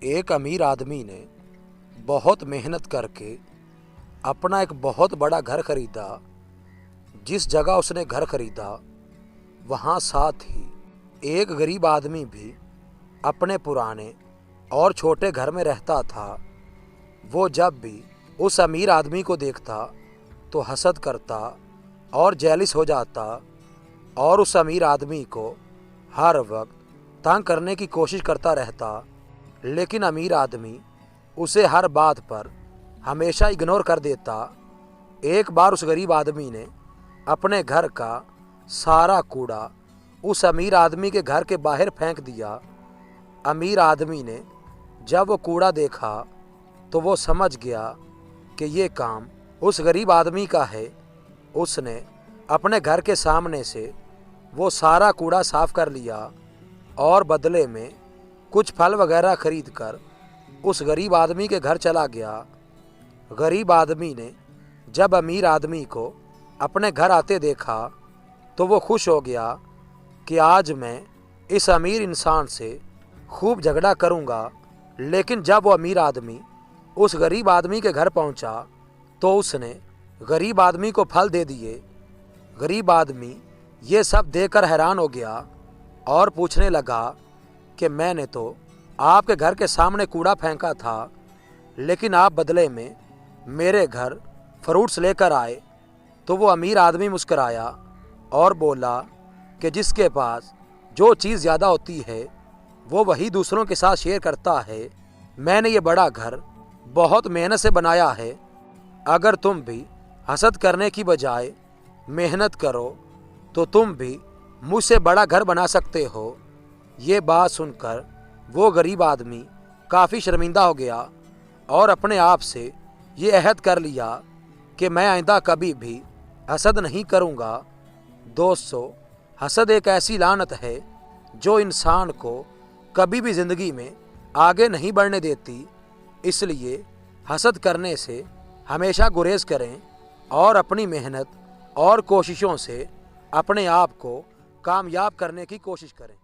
एक अमीर आदमी ने बहुत मेहनत करके अपना एक बहुत बड़ा घर खरीदा। जिस जगह उसने घर खरीदा वहाँ साथ ही एक गरीब आदमी भी अपने पुराने और छोटे घर में रहता था। वो जब भी उस अमीर आदमी को देखता तो हसद करता और जेलिस हो जाता और उस अमीर आदमी को हर वक्त तंग करने की कोशिश करता रहता। लेकिन अमीर आदमी उसे हर बात पर हमेशा इग्नोर कर देता। एक बार उस गरीब आदमी ने अपने घर का सारा कूड़ा उस अमीर आदमी के घर के बाहर फेंक दिया। अमीर आदमी ने जब वो कूड़ा देखा तो वो समझ गया कि ये काम उस गरीब आदमी का है। उसने अपने घर के सामने से वो सारा कूड़ा साफ कर लिया और बदले में कुछ फल वगैरह खरीद कर उस गरीब आदमी के घर चला गया। गरीब आदमी ने जब अमीर आदमी को अपने घर आते देखा तो वो खुश हो गया कि आज मैं इस अमीर इंसान से खूब झगड़ा करूंगा। लेकिन जब वो अमीर आदमी उस गरीब आदमी के घर पहुंचा तो उसने गरीब आदमी को फल दे दिए। गरीब आदमी ये सब देखकर हैरान हो गया और पूछने लगा कि मैंने तो आपके घर के सामने कूड़ा फेंका था, लेकिन आप बदले में मेरे घर फ्रूट्स लेकर आए। तो वो अमीर आदमी मुस्कराया और बोला कि जिसके पास जो चीज़ ज़्यादा होती है वो वही दूसरों के साथ शेयर करता है। मैंने ये बड़ा घर बहुत मेहनत से बनाया है। अगर तुम भी हसद करने की बजाय मेहनत करो तो तुम भी मुझसे बड़ा घर बना सकते हो। ये बात सुनकर वो गरीब आदमी काफ़ी शर्मिंदा हो गया और अपने आप से ये अहद कर लिया कि मैं आइंदा कभी भी हसद नहीं करूँगा। दोस्तों, हसद एक ऐसी लानत है जो इंसान को कभी भी ज़िंदगी में आगे नहीं बढ़ने देती। इसलिए हसद करने से हमेशा गुरेज करें और अपनी मेहनत और कोशिशों से अपने आप को कामयाब करने की कोशिश करें।